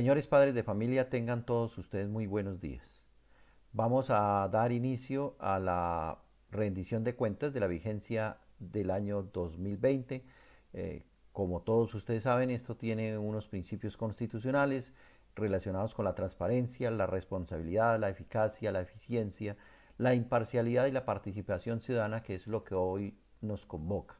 Señores padres de familia, tengan todos ustedes muy buenos días. Vamos a dar inicio a la rendición de cuentas de la vigencia del año 2020. Como todos ustedes saben, esto tiene unos principios constitucionales relacionados con la transparencia, la responsabilidad, la eficacia, la eficiencia, la imparcialidad y la participación ciudadana, que es lo que hoy nos convoca.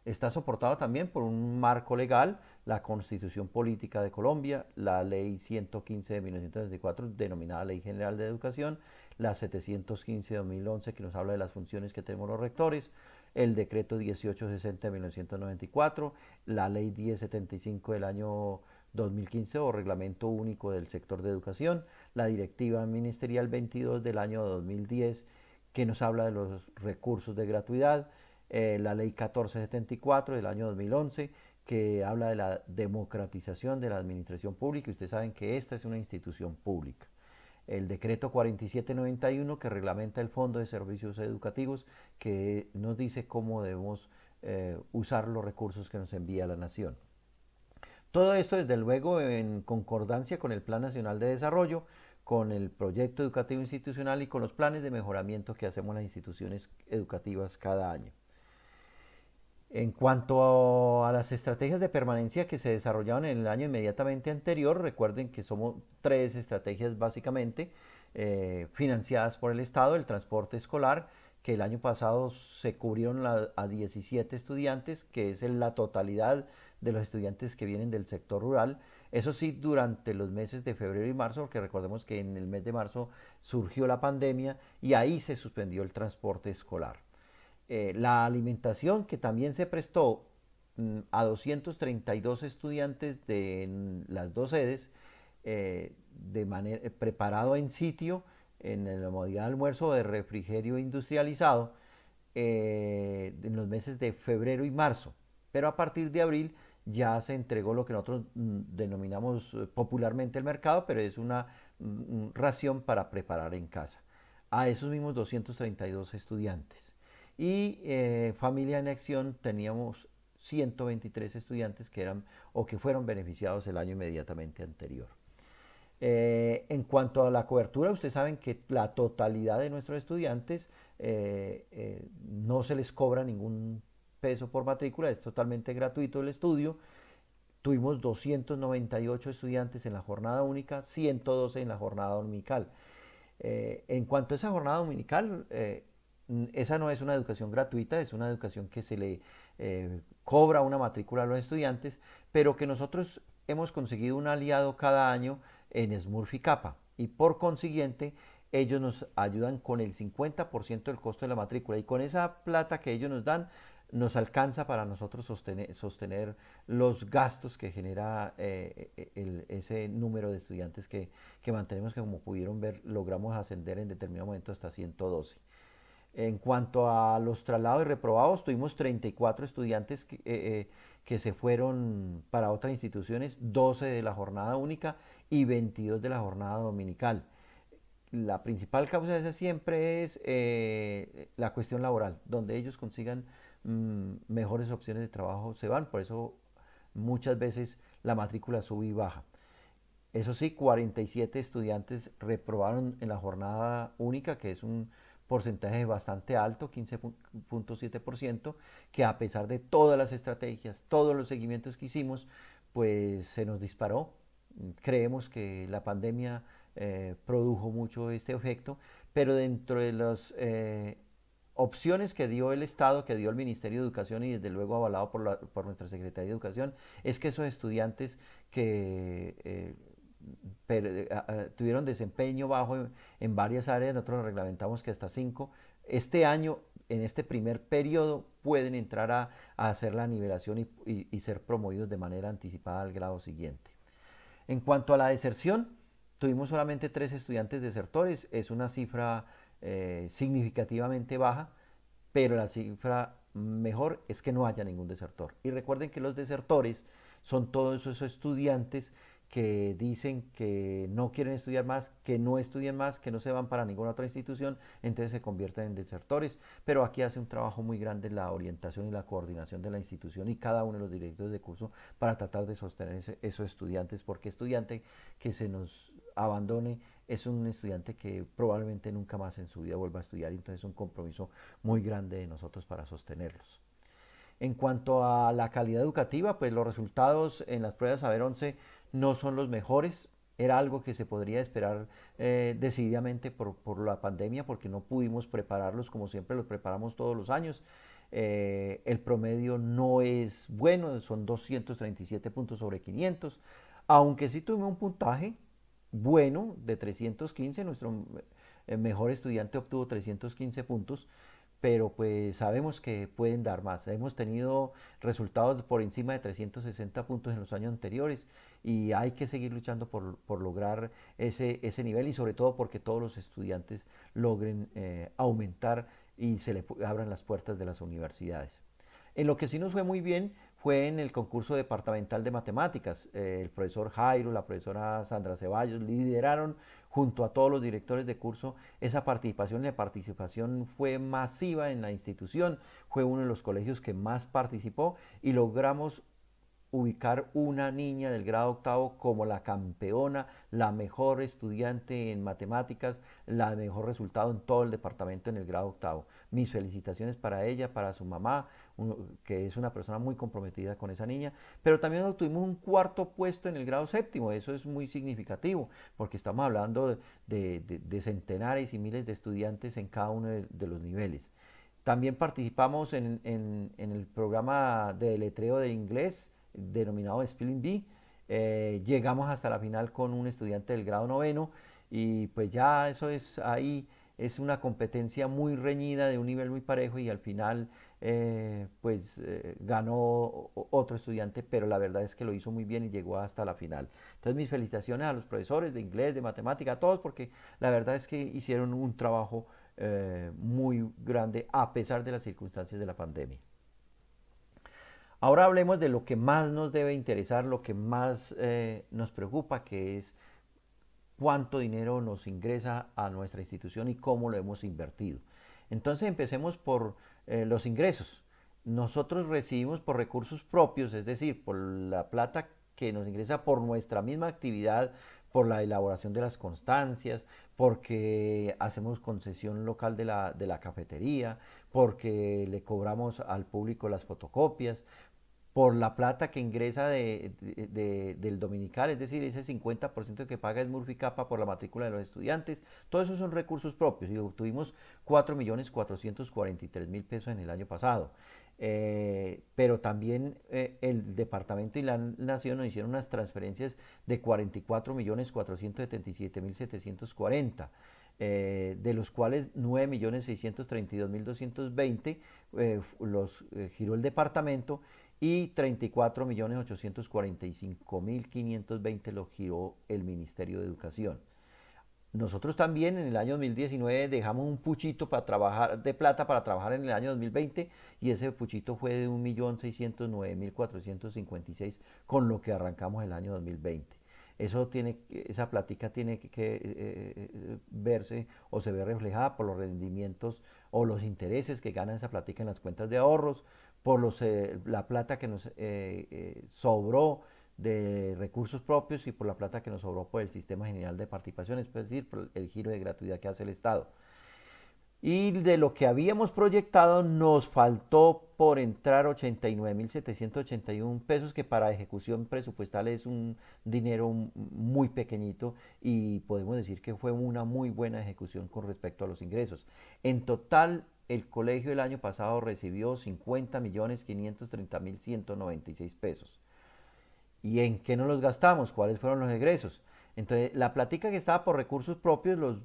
Está soportado también por un marco legal, la Constitución Política de Colombia, la Ley 115 de 1964, denominada Ley General de Educación, la 715 de 2011, que nos habla de las funciones que tenemos los rectores, el Decreto 1860 de 1994, la Ley 1075 del año 2015 o Reglamento Único del Sector de Educación, la Directiva Ministerial 22 del año 2010, que nos habla de los recursos de gratuidad, la ley 1474 del año 2011, que habla de la democratización de la administración pública, y ustedes saben que esta es una institución pública. El decreto 4791, que reglamenta el Fondo de Servicios Educativos, que nos dice cómo debemos usar los recursos que nos envía la nación. Todo esto, desde luego, en concordancia con el Plan Nacional de Desarrollo, con el proyecto educativo institucional y con los planes de mejoramiento que hacemos las instituciones educativas cada año. En cuanto a las estrategias de permanencia que se desarrollaron en el año inmediatamente anterior, recuerden que somos tres estrategias básicamente financiadas por el Estado: el transporte escolar, que el año pasado se cubrieron a 17 estudiantes, que es la totalidad de los estudiantes que vienen del sector rural. Eso sí, durante los meses de febrero y marzo, porque recordemos que en el mes de marzo surgió la pandemia y ahí se suspendió el transporte escolar. La alimentación, que también se prestó a 232 estudiantes de las dos sedes, de manera preparado en sitio en la modalidad de almuerzo de refrigerio industrializado, en los meses de febrero y marzo. Pero a partir de abril ya se entregó lo que nosotros denominamos popularmente el mercado, pero es una ración para preparar en casa a esos mismos 232 estudiantes. Y Familia en Acción teníamos 123 estudiantes que eran o que fueron beneficiados el año inmediatamente anterior. En cuanto a la cobertura, ustedes saben que la totalidad de nuestros estudiantes no se les cobra ningún peso por matrícula, es totalmente gratuito el estudio. Tuvimos 298 estudiantes en la jornada única, 112 en la jornada dominical. En cuanto a esa jornada dominical, esa no es una educación gratuita, es una educación que se le cobra una matrícula a los estudiantes, pero que nosotros hemos conseguido un aliado cada año en Smurf y Capa, y por consiguiente ellos nos ayudan con el 50% del costo de la matrícula, y con esa plata que ellos nos dan nos alcanza para nosotros sostener los gastos que genera ese número de estudiantes que mantenemos, que como pudieron ver logramos ascender en determinado momento hasta 112. En cuanto a los traslados y reprobados, tuvimos 34 estudiantes que se fueron para otras instituciones, 12 de la jornada única y 22 de la jornada dominical. La principal causa de esa siempre es la cuestión laboral, donde ellos consigan mejores opciones de trabajo se van, por eso muchas veces la matrícula sube y baja. Eso sí, 47 estudiantes reprobaron en la jornada única, que es un porcentaje bastante alto, 15.7%, que a pesar de todas las estrategias, todos los seguimientos que hicimos, pues se nos disparó. Creemos que la pandemia produjo mucho este efecto, pero dentro de las opciones que dio el Estado, que dio el Ministerio de Educación y desde luego avalado por nuestra Secretaría de Educación, es que esos estudiantes que tuvieron desempeño bajo en varias áreas, nosotros reglamentamos que hasta 5, este año, en este primer periodo, pueden entrar a hacer la nivelación y ser promovidos de manera anticipada al grado siguiente. En cuanto a la deserción, tuvimos solamente 3 estudiantes desertores, es una cifra significativamente baja, pero la cifra mejor es que no haya ningún desertor. Y recuerden que los desertores son todos esos estudiantes que dicen que no quieren estudiar más, que no estudian más, que no se van para ninguna otra institución, entonces se convierten en desertores. Pero aquí hace un trabajo muy grande la orientación y la coordinación de la institución y cada uno de los directores de curso para tratar de sostener esos estudiantes, porque estudiante que se nos abandone es un estudiante que probablemente nunca más en su vida vuelva a estudiar, y entonces es un compromiso muy grande de nosotros para sostenerlos. En cuanto a la calidad educativa, pues los resultados en las pruebas Saber 11 no son los mejores. Era algo que se podría esperar decididamente por la pandemia, porque no pudimos prepararlos como siempre los preparamos todos los años. El promedio no es bueno, son 237 puntos sobre 500, aunque sí tuvimos un puntaje bueno de 315, nuestro mejor estudiante obtuvo 315 puntos, pero pues sabemos que pueden dar más. Hemos tenido resultados por encima de 360 puntos en los años anteriores y hay que seguir luchando por lograr ese nivel, y sobre todo porque todos los estudiantes logren aumentar y se le abran las puertas de las universidades. En lo que sí nos fue muy bien fue en el concurso departamental de matemáticas. El profesor Jairo, la profesora Sandra Ceballos lideraron junto a todos los directores de curso esa participación. La participación fue masiva en la institución, fue uno de los colegios que más participó y logramos ubicar una niña del grado octavo como la campeona, la mejor estudiante en matemáticas, la mejor resultado en todo el departamento en el grado octavo. Mis felicitaciones para ella, para su mamá, que es una persona muy comprometida con esa niña, pero también obtuvimos un cuarto puesto en el grado séptimo. Eso es muy significativo, porque estamos hablando de centenares y miles de estudiantes en cada uno de los niveles. También participamos en el programa de letreo de inglés denominado Spelling Bee. Llegamos hasta la final con un estudiante del grado noveno, y pues ya eso es ahí, es una competencia muy reñida de un nivel muy parejo, y al final ganó otro estudiante, pero la verdad es que lo hizo muy bien y llegó hasta la final. Entonces mis felicitaciones a los profesores de inglés, de matemática, a todos, porque la verdad es que hicieron un trabajo muy grande a pesar de las circunstancias de la pandemia. Ahora hablemos de lo que más nos debe interesar, lo que más nos preocupa, que es cuánto dinero nos ingresa a nuestra institución y cómo lo hemos invertido. Entonces empecemos por los ingresos. Nosotros recibimos por recursos propios, es decir, por la plata que nos ingresa por nuestra misma actividad, por la elaboración de las constancias, porque hacemos concesión local de la cafetería, porque le cobramos al público las fotocopias, por la plata que ingresa del dominical, es decir, ese 50% que paga Smurfy Kappa por la matrícula de los estudiantes. Todos esos son recursos propios, y obtuvimos 4.443.000 pesos en el año pasado. Pero también el departamento y la nación nos hicieron unas transferencias de 44.477.740, de los cuales 9.632.220 los giró el departamento, y 34.845.520 lo giró el Ministerio de Educación. Nosotros también en el año 2019 dejamos un puchito para trabajar, de plata, para trabajar en el año 2020, y ese puchito fue de 1.609.456 con lo que arrancamos el año 2020. Esa plática tiene que verse o se ve reflejada por los rendimientos o los intereses que gana esa plática en las cuentas de ahorros, por la plata que nos sobró de recursos propios, y por la plata que nos sobró por el sistema general de participaciones, es decir, por el giro de gratuidad que hace el Estado. Y de lo que habíamos proyectado nos faltó por entrar 89.781 pesos, que para ejecución presupuestal es un dinero muy pequeñito, y podemos decir que fue una muy buena ejecución con respecto a los ingresos. En total, el colegio el año pasado recibió 50.530.196 pesos. ¿Y en qué nos los gastamos? ¿Cuáles fueron los egresos? Entonces, la plática que estaba por recursos propios,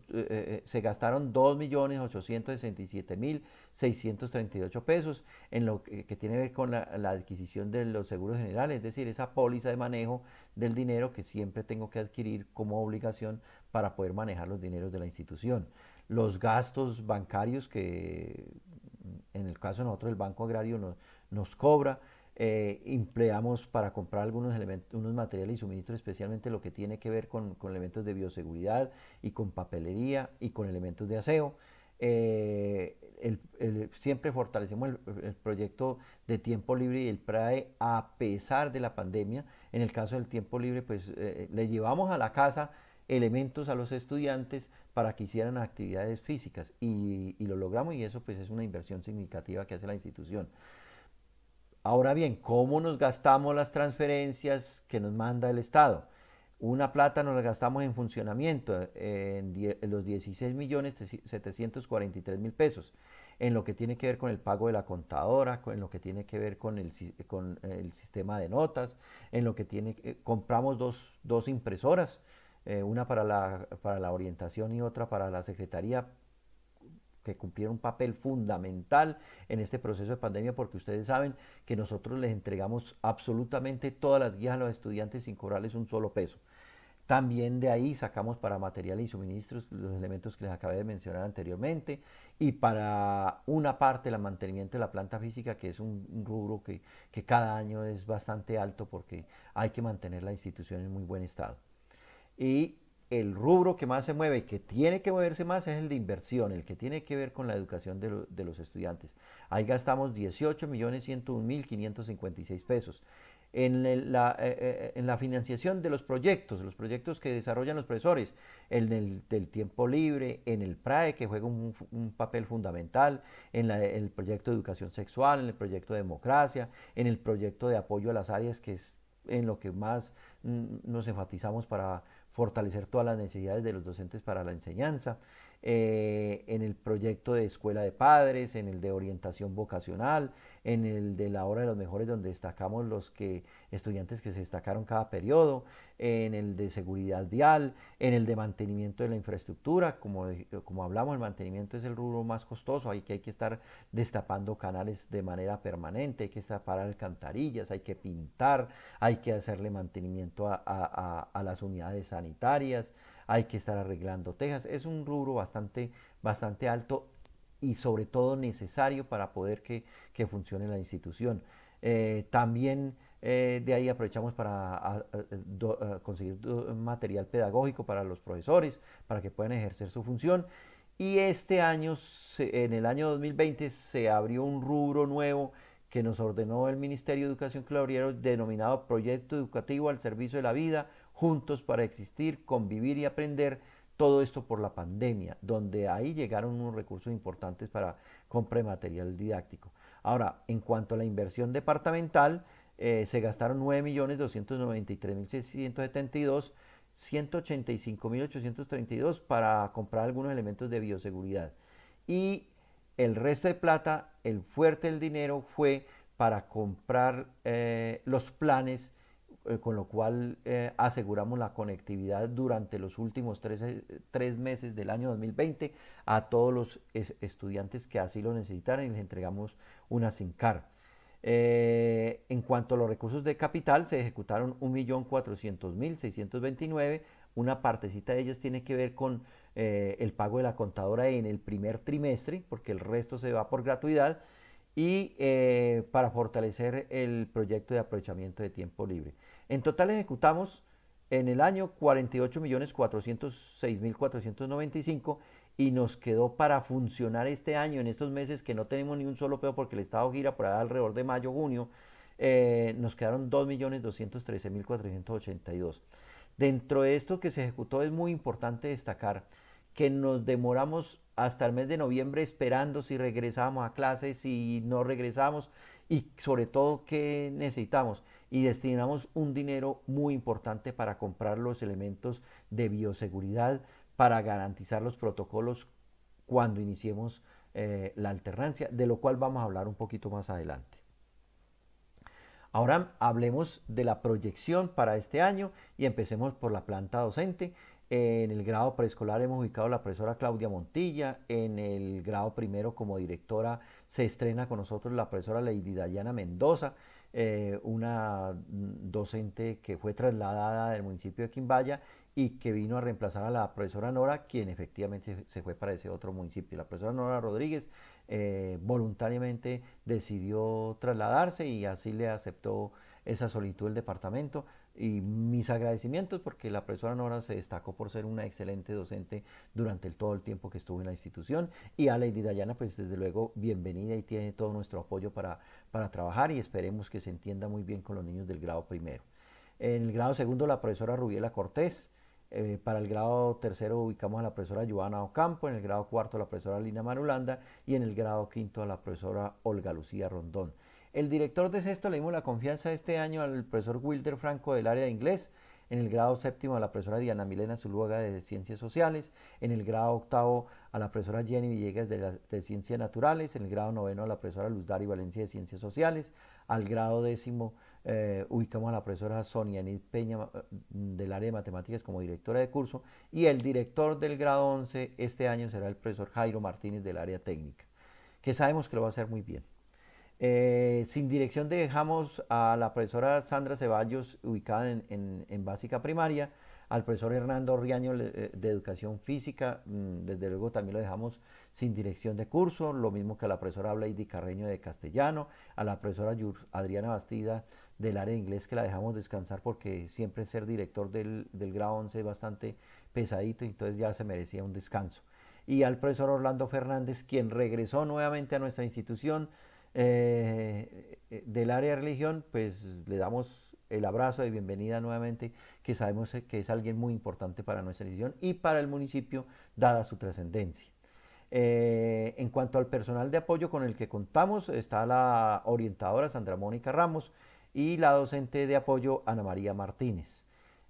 se gastaron 2.867.638 pesos en lo que tiene que ver con la adquisición de los seguros generales, es decir, esa póliza de manejo del dinero que siempre tengo que adquirir como obligación para poder manejar los dineros de la institución. Los gastos bancarios que en el caso de nosotros el Banco Agrario nos cobra, empleamos para comprar algunos elementos, unos materiales y suministros, especialmente lo que tiene que ver con elementos de bioseguridad y con papelería y con elementos de aseo. Siempre fortalecemos el proyecto de tiempo libre y el PRAE a pesar de la pandemia. En el caso del tiempo libre, pues le llevamos a la casa elementos a los estudiantes para que hicieran actividades físicas y lo logramos, y eso pues es una inversión significativa que hace la institución. Ahora bien, ¿cómo nos gastamos las transferencias que nos manda el Estado? Una plata nos la gastamos en funcionamiento, en los 16.743.000 pesos, en lo que tiene que ver con el pago de la contadora, en lo que tiene que ver con el sistema de notas, en lo que compramos dos impresoras, una para la orientación y otra para la secretaría, que cumplieron un papel fundamental en este proceso de pandemia, porque ustedes saben que nosotros les entregamos absolutamente todas las guías a los estudiantes sin cobrarles un solo peso. También de ahí sacamos para materiales y suministros los elementos que les acabé de mencionar anteriormente, y para una parte el mantenimiento de la planta física, que es un rubro que cada año es bastante alto porque hay que mantener la institución en muy buen estado. Y el rubro que más se mueve, que tiene que moverse más, es el de inversión, el que tiene que ver con la educación de los estudiantes. Ahí gastamos 18.101.556 pesos. En la financiación de los proyectos que desarrollan los profesores, en el del tiempo libre, en el PRAE, que juega un papel fundamental, en el proyecto de educación sexual, en el proyecto de democracia, en el proyecto de apoyo a las áreas, que es en lo que más nos enfatizamos para fortalecer todas las necesidades de los docentes para la enseñanza, en el proyecto de escuela de padres, en el de orientación vocacional, en el de la hora de los mejores, donde destacamos estudiantes que se destacaron cada periodo, en el de seguridad vial, en el de mantenimiento de la infraestructura. Como hablamos, el mantenimiento es el rubro más costoso, hay que estar destapando canales de manera permanente, hay que destapar alcantarillas, hay que pintar, hay que hacerle mantenimiento a las unidades sanitarias, hay que estar arreglando tejas. Es un rubro bastante alto y sobre todo necesario para poder que funcione la institución. También de ahí aprovechamos para conseguir material pedagógico para los profesores, para que puedan ejercer su función. Y este año, en el año 2020, se abrió un rubro nuevo que nos ordenó el Ministerio de Educación, que lo abrieron, denominado Proyecto Educativo al Servicio de la Vida, Juntos para Existir, Convivir y Aprender. Todo esto por la pandemia, donde ahí llegaron unos recursos importantes para compra de material didáctico. Ahora, en cuanto a la inversión departamental, se gastaron 9.293.672, 185.832 para comprar algunos elementos de bioseguridad. Y el resto de plata, el fuerte del dinero, fue para comprar los planes, con lo cual aseguramos la conectividad durante los últimos 3 meses del año 2020 a todos los estudiantes que así lo necesitaran, y les entregamos una SIM card. En cuanto a los recursos de capital, se ejecutaron 1.400.629. Una partecita de ellas tiene que ver con el pago de la contadora en el primer trimestre, porque el resto se va por gratuidad, y para fortalecer el proyecto de aprovechamiento de tiempo libre. En total ejecutamos en el año 48.406.495, y nos quedó para funcionar este año, en estos meses que no tenemos ni un solo peso porque el Estado gira por allá alrededor de mayo, junio, nos quedaron 2.213.482. Dentro de esto que se ejecutó, es muy importante destacar que nos demoramos hasta el mes de noviembre esperando si regresamos a clases, si no regresamos, y sobre todo qué necesitamos, y destinamos un dinero muy importante para comprar los elementos de bioseguridad, para garantizar los protocolos cuando iniciemos la alternancia, de lo cual vamos a hablar un poquito más adelante. Ahora hablemos de la proyección para este año y empecemos por la planta docente. En el grado preescolar hemos ubicado a la profesora Claudia Montilla. En el grado primero, como directora, se estrena con nosotros la profesora Lady Dayana Mendoza. una docente que fue trasladada del municipio de Quimbaya y que vino a reemplazar a la profesora Nora, quien efectivamente se fue para ese otro municipio. La profesora Nora Rodríguez voluntariamente decidió trasladarse y así le aceptó esa solicitud del departamento. Y mis agradecimientos porque la profesora Nora se destacó por ser una excelente docente durante todo el tiempo que estuvo en la institución. Y a Lady Dayana, pues desde luego, bienvenida y tiene todo nuestro apoyo para trabajar y esperemos que se entienda muy bien con los niños del grado primero. En el grado segundo, la profesora Rubiela Cortés. Para el grado tercero ubicamos a la profesora Joana Ocampo, en el grado cuarto a la profesora Lina Marulanda y en el grado quinto a la profesora Olga Lucía Rondón. El director de sexto le dimos la confianza este año al profesor Wilder Franco del área de inglés, en el grado séptimo a la profesora Diana Milena Zuluaga de Ciencias Sociales, en el grado octavo a la profesora Jenny Villegas de Ciencias Naturales, en el grado noveno a la profesora Luz Dari Valencia de Ciencias Sociales, al grado décimo ubicamos a la profesora Sonia Enid Peña del área de matemáticas como directora de curso y el director del grado 11 este año será el profesor Jairo Martínez del área técnica, que sabemos que lo va a hacer muy bien. Sin dirección dejamos a la profesora Sandra Ceballos, ubicada en básica primaria, al profesor Hernando Riaño de educación física, desde luego también lo dejamos sin dirección de curso, lo mismo que a la profesora Blady Carreño de castellano, a la profesora Adriana Bastida del área de inglés, que la dejamos descansar porque siempre ser director del grado 11 es bastante pesadito, entonces ya se merecía un descanso. Y al profesor Orlando Fernández, quien regresó nuevamente a nuestra institución, del área de religión, pues le damos el abrazo de bienvenida nuevamente, que sabemos que es alguien muy importante para nuestra institución y para el municipio, dada su trascendencia. En cuanto al personal de apoyo con el que contamos, está la orientadora Sandra Mónica Ramos y la docente de apoyo Ana María Martínez.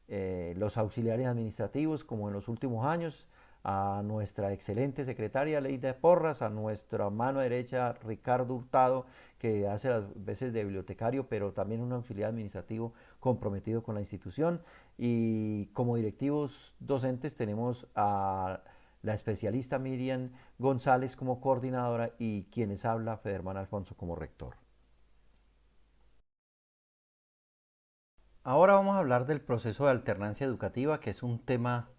Los auxiliares administrativos, como en los últimos años, a nuestra excelente secretaria Leida Porras, a nuestra mano derecha Ricardo Hurtado, que hace las veces de bibliotecario, pero también un auxiliar administrativo comprometido con la institución. Y como directivos docentes tenemos a la especialista Miriam González como coordinadora y quienes habla Federman Alfonso como rector. Ahora vamos a hablar del proceso de alternancia educativa, que es un tema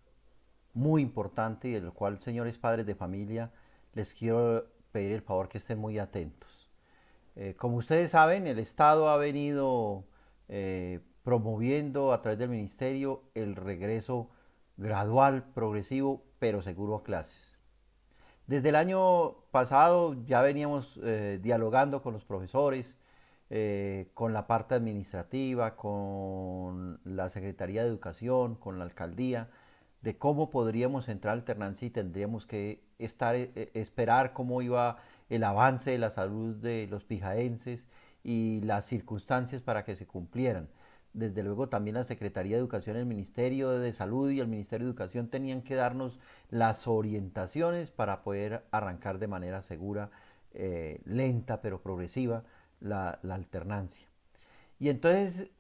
muy importante y del cual, señores padres de familia, les quiero pedir el favor que estén muy atentos. Como ustedes saben, el Estado ha venido promoviendo a través del Ministerio el regreso gradual, progresivo, pero seguro a clases. Desde el año pasado ya veníamos dialogando con los profesores, con la parte administrativa, con la Secretaría de Educación, con la alcaldía, de cómo podríamos entrar a alternancia y tendríamos que esperar cómo iba el avance de la salud de los pijaenses y las circunstancias para que se cumplieran. Desde luego también la Secretaría de Educación, el Ministerio de Salud y el Ministerio de Educación tenían que darnos las orientaciones para poder arrancar de manera segura, lenta pero progresiva, la alternancia. Y entonces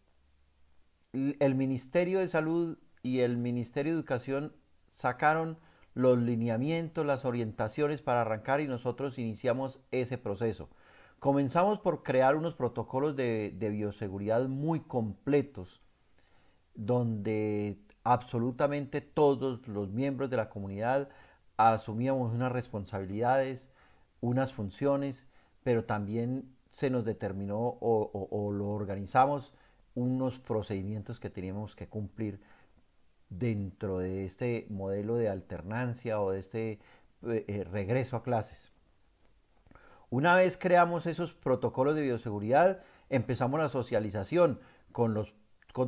el Ministerio de Salud y el Ministerio de Educación sacaron los lineamientos, las orientaciones para arrancar y nosotros iniciamos ese proceso. Comenzamos por crear unos protocolos de bioseguridad muy completos, donde absolutamente todos los miembros de la comunidad asumíamos unas responsabilidades, unas funciones, pero también se nos determinó o lo organizamos unos procedimientos que teníamos que cumplir dentro de este modelo de alternancia o de este regreso a clases. Una vez creamos esos protocolos de bioseguridad, empezamos la socialización con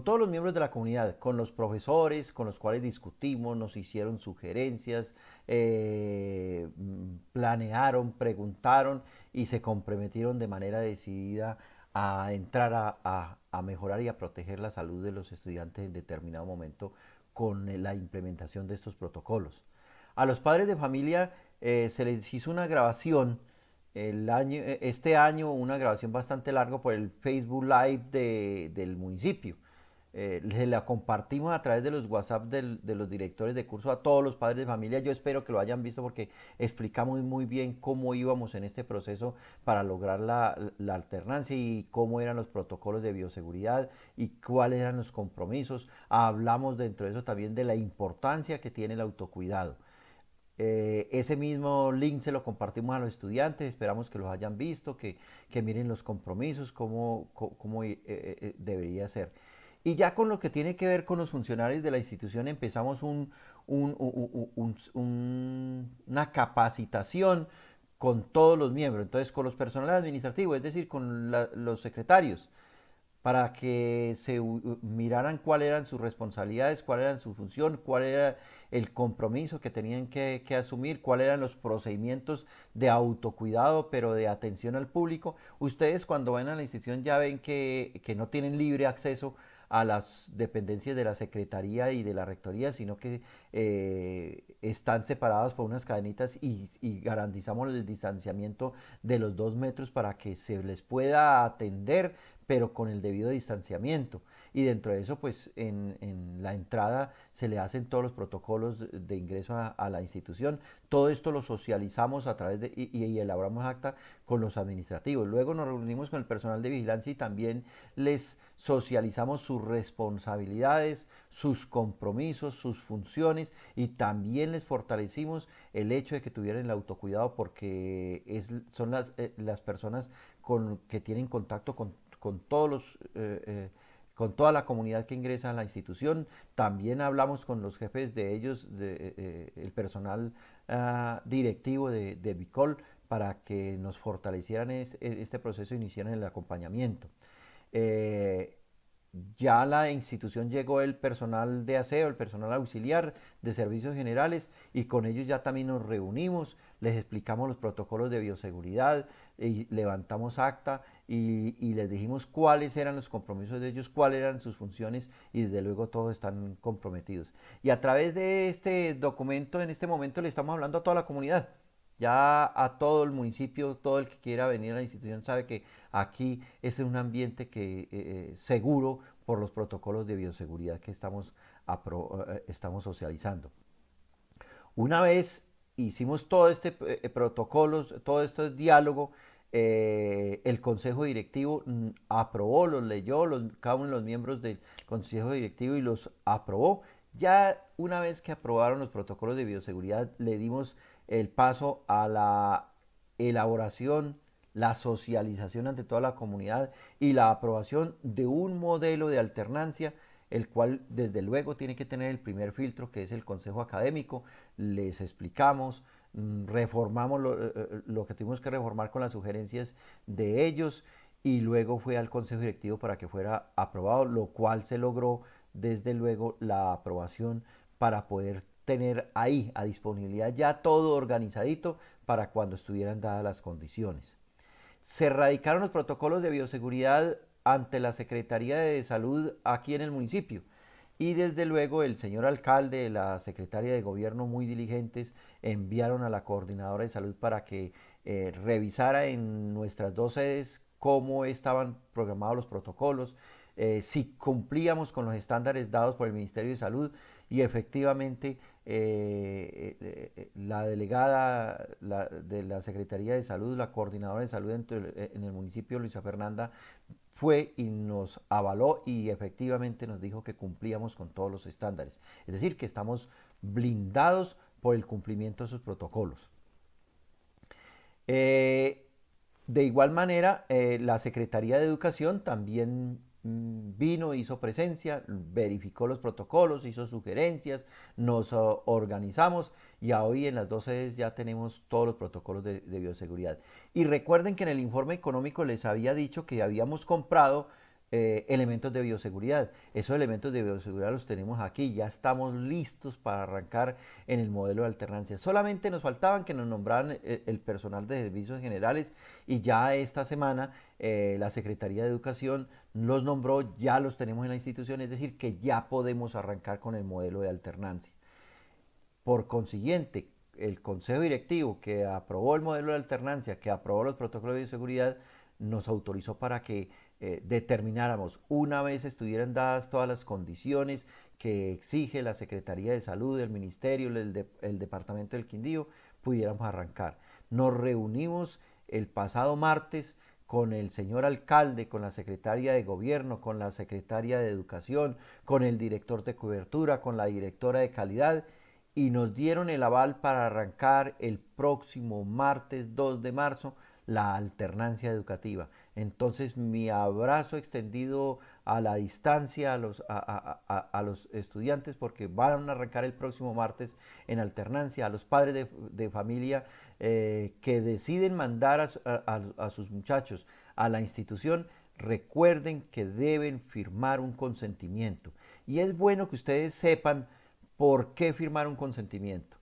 todos los miembros de la comunidad, con los profesores, con los cuales discutimos, nos hicieron sugerencias, planearon, preguntaron y se comprometieron de manera decidida a entrar a mejorar y a proteger la salud de los estudiantes en determinado momento con la implementación de estos protocolos. A los padres de familia se les hizo una grabación este año, una grabación bastante larga por el Facebook Live del municipio. se la compartimos a través de los WhatsApp de los directores de curso a todos los padres de familia. Yo espero que lo hayan visto porque explicamos muy bien cómo íbamos en este proceso para lograr la alternancia y cómo eran los protocolos de bioseguridad y cuáles eran los compromisos. Hablamos dentro de eso también de la importancia que tiene el autocuidado. Ese mismo link se lo compartimos a los estudiantes, esperamos que los hayan visto, que miren los compromisos, cómo debería ser. Y ya con lo que tiene que ver con los funcionarios de la institución empezamos una capacitación con todos los miembros, entonces con los personales administrativos, es decir, con los secretarios, para que se miraran cuáles eran sus responsabilidades, cuál era su función, cuál era el compromiso que tenían que asumir, cuáles eran los procedimientos de autocuidado, pero de atención al público. Ustedes cuando van a la institución ya ven que no tienen libre acceso a las dependencias de la Secretaría y de la Rectoría, sino que están separados por unas cadenitas y garantizamos el distanciamiento de los 2 metros para que se les pueda atender, pero con el debido distanciamiento. Y dentro de eso, pues en la entrada se le hacen todos los protocolos de ingreso a la institución. Todo esto lo socializamos a través de y elaboramos acta con los administrativos. Luego nos reunimos con el personal de vigilancia y también les socializamos sus responsabilidades, sus compromisos, sus funciones y también les fortalecimos el hecho de que tuvieran el autocuidado porque son las personas que tienen contacto con todos con toda la comunidad que ingresa a la institución. También hablamos con los jefes de ellos, el personal directivo de Bicol, para que nos fortalecieran este proceso e iniciaran el acompañamiento. Eh, ya a la institución llegó el personal de aseo, el personal auxiliar de servicios generales y con ellos ya también nos reunimos, les explicamos los protocolos de bioseguridad y levantamos acta y les dijimos cuáles eran los compromisos de ellos, cuáles eran sus funciones y desde luego todos están comprometidos. Y a través de este documento en este momento le estamos hablando a toda la comunidad. Ya a todo el municipio, todo el que quiera venir a la institución sabe que aquí es un ambiente seguro por los protocolos de bioseguridad que estamos socializando. Una vez hicimos todo este protocolo, todo este diálogo, el Consejo Directivo aprobó, los leyó, cada uno de los miembros del Consejo Directivo y los aprobó. Ya una vez que aprobaron los protocolos de bioseguridad, le dimos el paso a la elaboración, la socialización ante toda la comunidad y la aprobación de un modelo de alternancia, el cual desde luego tiene que tener el primer filtro, que es el consejo académico. Les explicamos, reformamos lo que tuvimos que reformar con las sugerencias de ellos y luego fue al consejo directivo para que fuera aprobado, lo cual se logró desde luego la aprobación para poder tener ahí a disponibilidad ya todo organizadito para cuando estuvieran dadas las condiciones. Se radicaron los protocolos de bioseguridad ante la Secretaría de Salud aquí en el municipio. Y desde luego el señor alcalde, la secretaria de gobierno muy diligentes, enviaron a la coordinadora de salud para que revisara en nuestras dos sedes cómo estaban programados los protocolos, si cumplíamos con los estándares dados por el Ministerio de Salud y efectivamente la delegada de la Secretaría de Salud, la coordinadora de salud en el municipio, Luisa Fernanda, fue y nos avaló y efectivamente nos dijo que cumplíamos con todos los estándares. Es decir, que estamos blindados por el cumplimiento de esos protocolos. De igual manera, la Secretaría de Educación también vino, hizo presencia, verificó los protocolos, hizo sugerencias, nos organizamos y hoy en las dos sedes ya tenemos todos los protocolos de bioseguridad. Y recuerden que en el informe económico les había dicho que habíamos comprado elementos de bioseguridad. Esos elementos de bioseguridad los tenemos aquí, ya estamos listos para arrancar en el modelo de alternancia. Solamente nos faltaban que nos nombraran el personal de servicios generales y ya esta semana la Secretaría de Educación los nombró, ya los tenemos en la institución, es decir, que ya podemos arrancar con el modelo de alternancia. Por consiguiente, el Consejo Directivo que aprobó el modelo de alternancia, que aprobó los protocolos de bioseguridad, nos autorizó para que determináramos, una vez estuvieran dadas todas las condiciones que exige la Secretaría de Salud, el Ministerio, el Departamento del Quindío, pudiéramos arrancar. Nos reunimos el pasado martes con el señor alcalde, con la secretaria de gobierno, con la secretaria de educación, con el director de cobertura, con la directora de calidad, y nos dieron el aval para arrancar el próximo martes 2 de marzo la alternancia educativa. Entonces mi abrazo extendido a la distancia a los estudiantes, porque van a arrancar el próximo martes en alternancia, a los padres de familia que deciden mandar a sus muchachos a la institución. Recuerden que deben firmar un consentimiento, y es bueno que ustedes sepan por qué firmar un consentimiento.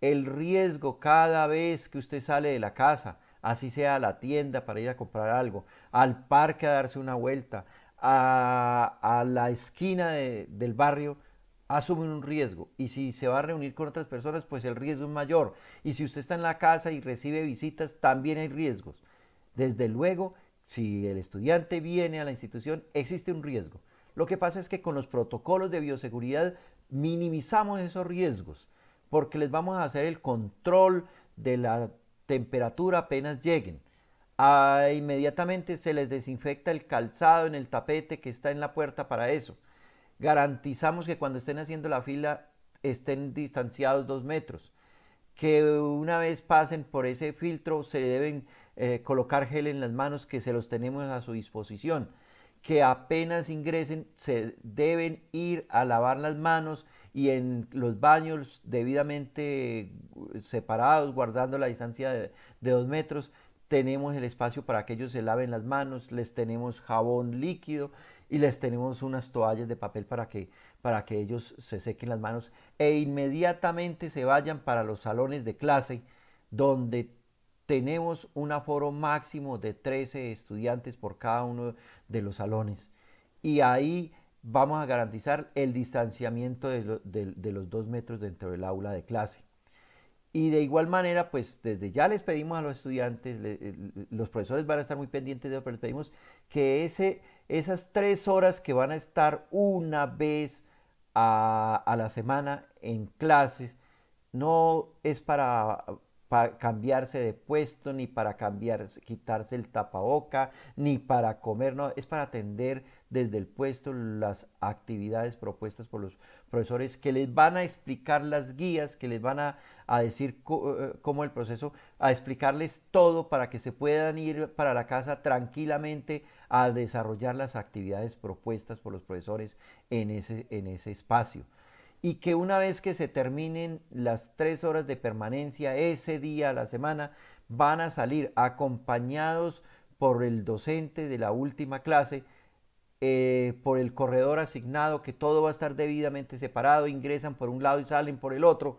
El riesgo cada vez que usted sale de la casa, así sea a la tienda para ir a comprar algo, al parque a darse una vuelta, a la esquina del barrio, asumen un riesgo. Y si se va a reunir con otras personas, pues el riesgo es mayor. Y si usted está en la casa y recibe visitas, también hay riesgos. Desde luego, si el estudiante viene a la institución, existe un riesgo. Lo que pasa es que con los protocolos de bioseguridad minimizamos esos riesgos, porque les vamos a hacer el control de la temperatura apenas lleguen. Inmediatamente se les desinfecta el calzado en el tapete que está en la puerta para eso. Garantizamos que cuando estén haciendo la fila estén distanciados 2 metros. Que una vez pasen por ese filtro se deben colocar gel en las manos, que se los tenemos a su disposición. Que apenas ingresen se deben ir a lavar las manos, y en los baños debidamente separados, guardando la distancia de 2 metros, tenemos el espacio para que ellos se laven las manos, les tenemos jabón líquido y les tenemos unas toallas de papel para que ellos se sequen las manos e inmediatamente se vayan para los salones de clase, donde tenemos un aforo máximo de 13 estudiantes por cada uno de los salones. Y ahí vamos a garantizar el distanciamiento de los 2 metros dentro del aula de clase. Y de igual manera, pues desde ya les pedimos a los estudiantes, los profesores van a estar muy pendientes de eso, pero les pedimos que esas 3 horas que van a estar una vez a la semana en clases, no es para cambiarse de puesto, ni para quitarse el tapaboca, ni para comer, no, es para atender desde el puesto las actividades propuestas por los profesores, que les van a explicar las guías, que les van a decir cómo el proceso, a explicarles todo para que se puedan ir para la casa tranquilamente a desarrollar las actividades propuestas por los profesores en ese espacio. Y que una vez que se terminen las 3 horas de permanencia ese día a la semana, van a salir acompañados por el docente de la última clase, por el corredor asignado, que todo va a estar debidamente separado, ingresan por un lado y salen por el otro,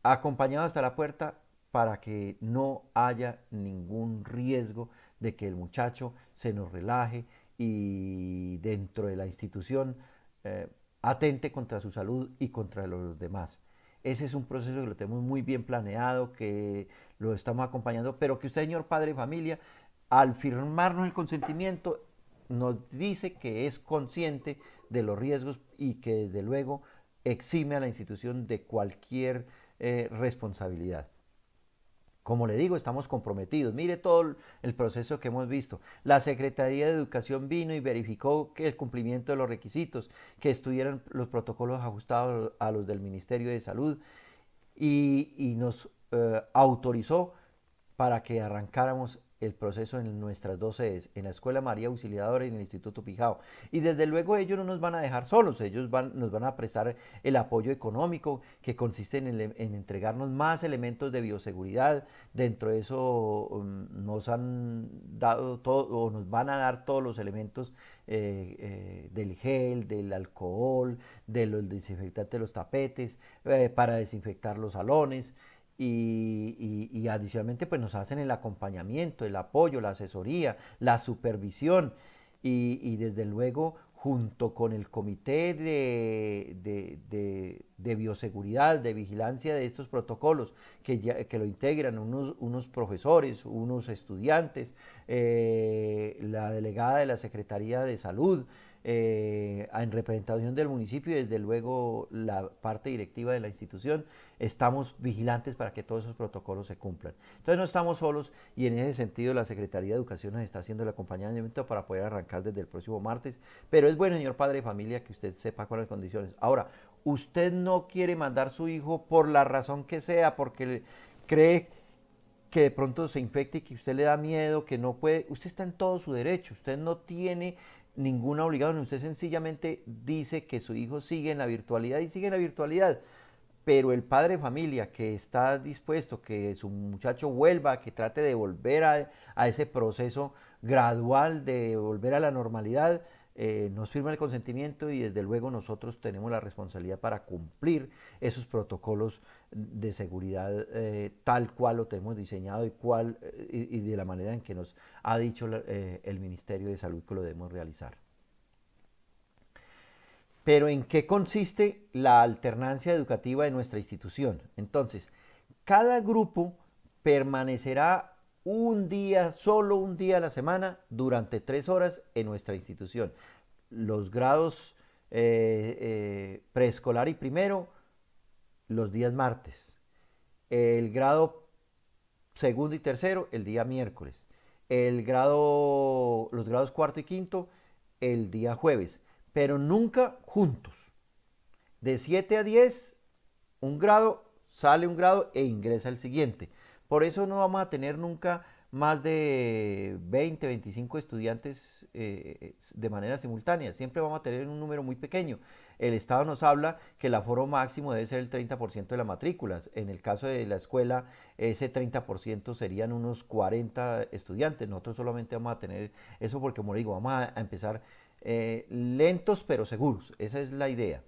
acompañados hasta la puerta, para que no haya ningún riesgo de que el muchacho se nos relaje y dentro de la institución atente contra su salud y contra los demás. Ese es un proceso que lo tenemos muy bien planeado, que lo estamos acompañando, pero que usted, señor padre de familia, al firmarnos el consentimiento, nos dice que es consciente de los riesgos y que desde luego exime a la institución de cualquier responsabilidad. Como le digo, estamos comprometidos. Mire todo el proceso que hemos visto. La Secretaría de Educación vino y verificó que el cumplimiento de los requisitos, que estuvieran los protocolos ajustados a los del Ministerio de Salud, y nos autorizó para que arrancáramos el proceso en nuestras 2 sedes, en la Escuela María Auxiliadora y en el Instituto Pijao. Y desde luego ellos no nos van a dejar solos, ellos nos van a prestar el apoyo económico, que consiste en entregarnos más elementos de bioseguridad. Dentro de eso nos han dado todo, o nos van a dar todos los elementos del gel, del alcohol, del desinfectante de los tapetes, para desinfectar los salones. Y adicionalmente pues nos hacen el acompañamiento, el apoyo, la asesoría, la supervisión, y desde luego junto con el comité de bioseguridad, de vigilancia de estos protocolos, que lo integran unos profesores, unos estudiantes, la delegada de la Secretaría de Salud, en representación del municipio y desde luego la parte directiva de la institución, estamos vigilantes para que todos esos protocolos se cumplan. Entonces no estamos solos y en ese sentido la Secretaría de Educación nos está haciendo el acompañamiento para poder arrancar desde el próximo martes. Pero es bueno, señor padre de familia, que usted sepa cuáles son las condiciones. Ahora, usted no quiere mandar a su hijo por la razón que sea, porque cree que de pronto se infecte y que usted le da miedo, que no puede. Usted está en todo su derecho, usted no tiene ninguna obligación, usted sencillamente dice que su hijo sigue en la virtualidad y sigue en la virtualidad, pero el padre de familia que está dispuesto, que su muchacho vuelva, que trate de volver a ese proceso gradual de volver a la normalidad, nos firma el consentimiento y desde luego nosotros tenemos la responsabilidad para cumplir esos protocolos de seguridad tal cual lo tenemos diseñado y de la manera en que nos ha dicho el Ministerio de Salud que lo debemos realizar. Pero ¿en qué consiste la alternancia educativa de nuestra institución? Entonces, cada grupo permanecerá un día, solo un día a la semana, durante 3 horas en nuestra institución. Los grados preescolar y primero, los días martes. El grado segundo y tercero, el día miércoles. Los grados cuarto y quinto, el día jueves. Pero nunca juntos. De 7 a 10, un grado, sale un grado e ingresa el siguiente. Por eso no vamos a tener nunca más de 20, 25 estudiantes de manera simultánea. Siempre vamos a tener un número muy pequeño. El Estado nos habla que el aforo máximo debe ser el 30% de la matrícula. En el caso de la escuela, ese 30% serían unos 40 estudiantes. Nosotros solamente vamos a tener eso porque, como digo, vamos a empezar lentos pero seguros. Esa es la idea.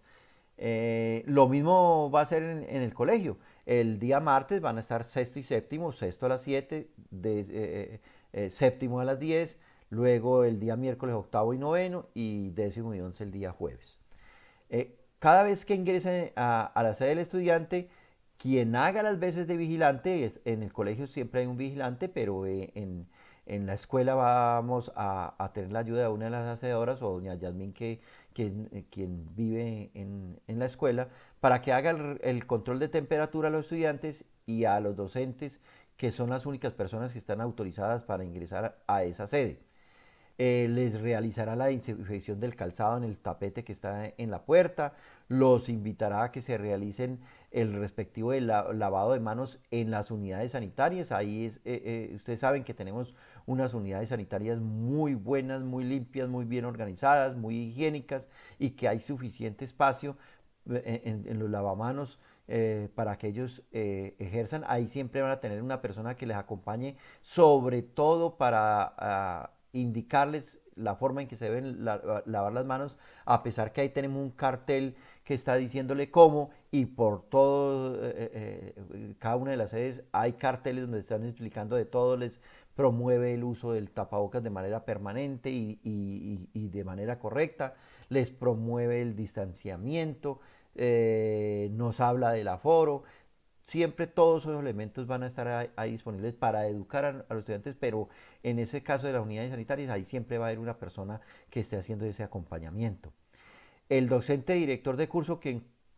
Lo mismo va a ser en el colegio. El día martes van a estar sexto y séptimo, sexto a las 7, séptimo a las 10, luego el día miércoles octavo y noveno y décimo y once el día jueves. Cada vez que ingrese a la sede del estudiante, quien haga las veces de vigilante, en el colegio siempre hay un vigilante, pero en la escuela vamos a tener la ayuda de una de las hacedoras o doña Yasmín, quien vive en la escuela, para que haga el control de temperatura a los estudiantes y a los docentes, que son las únicas personas que están autorizadas para ingresar a esa sede. Les realizará la desinfección del calzado en el tapete que está en la puerta, los invitará a que se realicen el respectivo lavado de manos en las unidades sanitarias. Ahí ustedes saben que tenemos unas unidades sanitarias muy buenas, muy limpias, muy bien organizadas, muy higiénicas y que hay suficiente espacio en los lavamanos para que ellos ejerzan. Ahí siempre van a tener una persona que les acompañe, sobre todo para indicarles la forma en que se deben lavar las manos, a pesar que ahí tenemos un cartel que está diciéndole cómo, y por todo, cada una de las sedes hay carteles donde están explicando de todo, les promueve el uso del tapabocas de manera permanente y de manera correcta, les promueve el distanciamiento, nos habla del aforo. Siempre todos esos elementos van a estar ahí disponibles para educar a los estudiantes, pero en ese caso de las unidades sanitarias, ahí siempre va a haber una persona que esté haciendo ese acompañamiento. El docente director de curso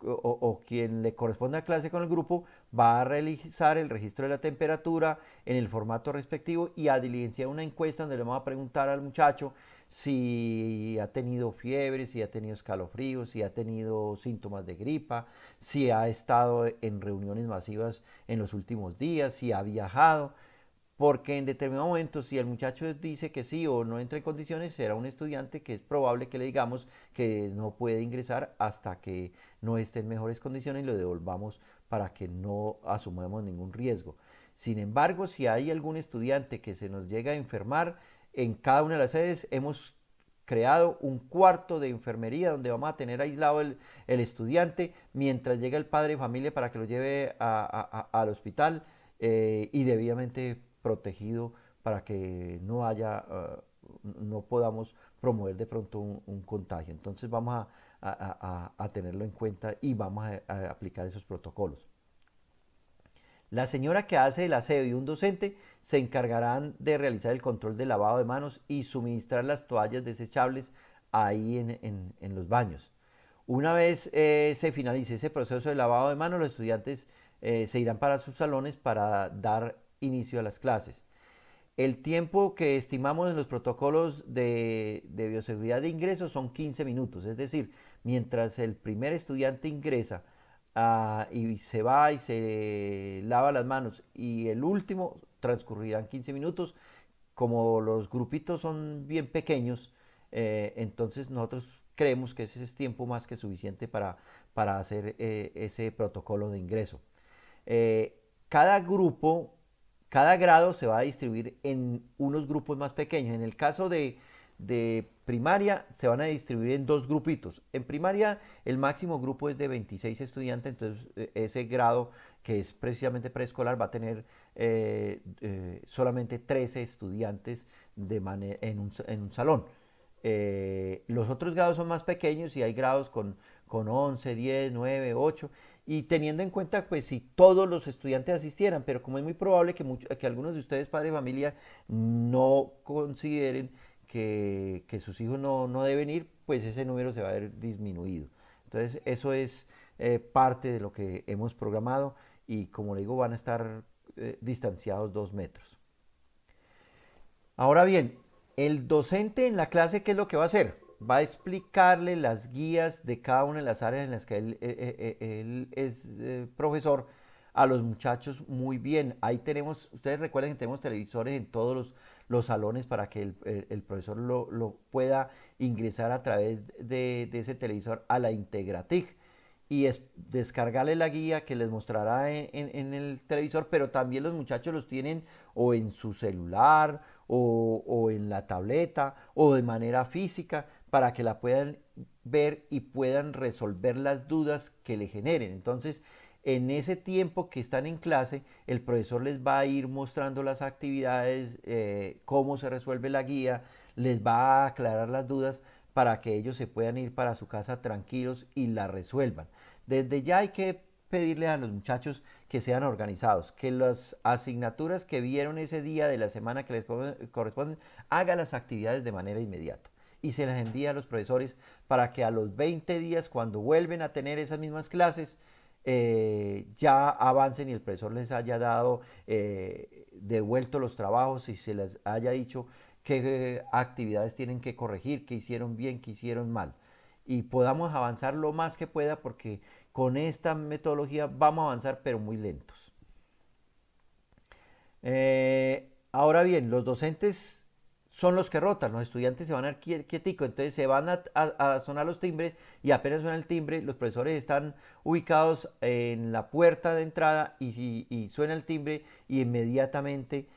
o quien le corresponde a clase con el grupo va a realizar el registro de la temperatura en el formato respectivo y a diligenciar una encuesta donde le vamos a preguntar al muchacho si ha tenido fiebre, si ha tenido escalofríos, si ha tenido síntomas de gripa, si ha estado en reuniones masivas en los últimos días, si ha viajado, porque en determinado momento, si el muchacho dice que sí o no entra en condiciones, será un estudiante que es probable que le digamos que no puede ingresar hasta que no esté en mejores condiciones y lo devolvamos para que no asumamos ningún riesgo. Sin embargo, si hay algún estudiante que se nos llega a enfermar, en cada una de las sedes hemos creado un cuarto de enfermería donde vamos a tener aislado el estudiante mientras llega el padre de familia para que lo lleve al hospital y debidamente protegido para que no haya no podamos promover de pronto un contagio. Entonces vamos a tenerlo en cuenta y vamos a aplicar esos protocolos. La señora que hace el aseo y un docente se encargarán de realizar el control del lavado de manos y suministrar las toallas desechables ahí en los baños. Una vez se finalice ese proceso de lavado de manos, los estudiantes se irán para sus salones para dar inicio a las clases. El tiempo que estimamos en los protocolos de bioseguridad de ingreso son 15 minutos, es decir, mientras el primer estudiante ingresa y se va y se lava las manos y el último transcurrirán 15 minutos. Como los grupitos son bien pequeños, entonces nosotros creemos que ese es tiempo más que suficiente para hacer ese protocolo de ingreso. Cada grupo, cada grado se va a distribuir en unos grupos más pequeños. En el caso de primaria se van a distribuir en dos grupitos. En primaria el máximo grupo es de 26 estudiantes, entonces ese grado que es precisamente preescolar va a tener solamente 13 estudiantes en un salón. Los otros grados son más pequeños y hay grados con 11, 10, 9, 8 y teniendo en cuenta pues si todos los estudiantes asistieran, pero como es muy probable que algunos de ustedes, padres de familia, no consideren que sus hijos no deben ir, pues ese número se va a ver disminuido. Entonces eso es parte de lo que hemos programado y como le digo van a estar distanciados 2 metros. Ahora bien, el docente en la clase, ¿qué es lo que va a hacer? Va a explicarle las guías de cada una de las áreas en las que él es profesor a los muchachos muy bien. Ahí tenemos, ustedes recuerden que tenemos televisores en todos los salones para que el profesor lo pueda ingresar a través de ese televisor a la Integratic y descargarle la guía que les mostrará en el televisor, pero también los muchachos los tienen o en su celular o en la tableta o de manera física para que la puedan ver y puedan resolver las dudas que le generen. Entonces, en ese tiempo que están en clase, el profesor les va a ir mostrando las actividades, cómo se resuelve la guía, les va a aclarar las dudas para que ellos se puedan ir para su casa tranquilos y la resuelvan. Desde ya hay que pedirle a los muchachos que sean organizados, que las asignaturas que vieron ese día de la semana que les corresponden, hagan las actividades de manera inmediata y se las envía a los profesores para que a los 20 días, cuando vuelven a tener esas mismas clases, ya avancen y el profesor les haya dado devuelto los trabajos y se les haya dicho qué actividades tienen que corregir, qué hicieron bien, qué hicieron mal. Y podamos avanzar lo más que pueda porque con esta metodología vamos a avanzar pero muy lentos. Ahora bien, los docentes son los que rotan, los estudiantes se van a ir quieticos, entonces se van a sonar los timbres y apenas suena el timbre, los profesores están ubicados en la puerta de entrada y suena el timbre y inmediatamente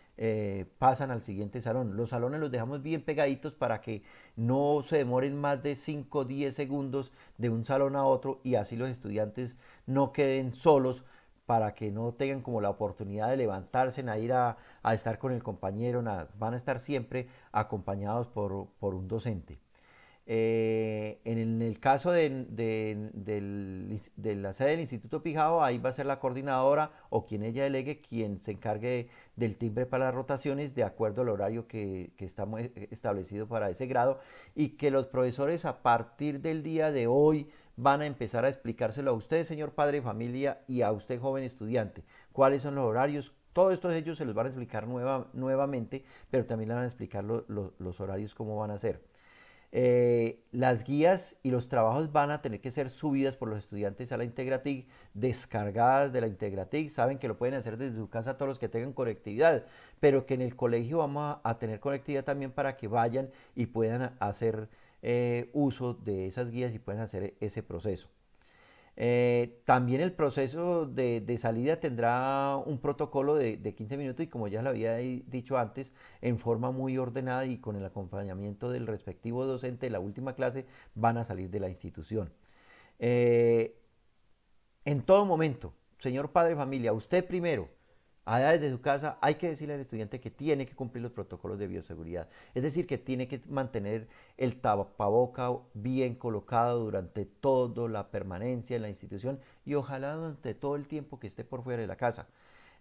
pasan al siguiente salón. Los salones los dejamos bien pegaditos para que no se demoren más de 5 o 10 segundos de un salón a otro y así los estudiantes no queden solos para que no tengan como la oportunidad de levantarse, a ir a estar con el compañero, nada. Van a estar siempre acompañados por un docente. En el caso de la sede del Instituto Pijao, ahí va a ser la coordinadora o quien ella delegue quien se encargue del timbre para las rotaciones de acuerdo al horario que está establecido para ese grado y que los profesores a partir del día de hoy van a empezar a explicárselo a usted, señor padre de familia, y a usted, joven estudiante, cuáles son los horarios. Todos estos ellos se los van a explicar nuevamente, pero también le van a explicar los horarios, cómo van a ser. Las guías y los trabajos van a tener que ser subidas por los estudiantes a la Integratic, descargadas de la Integratic. Saben que lo pueden hacer desde su casa todos los que tengan conectividad, pero que en el colegio vamos a tener conectividad también para que vayan y puedan hacer uso de esas guías y puedan hacer ese proceso. También el proceso de salida tendrá un protocolo de 15 minutos y como ya lo había dicho antes, en forma muy ordenada y con el acompañamiento del respectivo docente de la última clase van a salir de la institución. En todo momento, señor padre de familia, usted primero, Allá desde su casa hay que decirle al estudiante que tiene que cumplir los protocolos de bioseguridad. Es decir, que tiene que mantener el tapaboca bien colocado durante toda la permanencia en la institución y ojalá durante todo el tiempo que esté por fuera de la casa.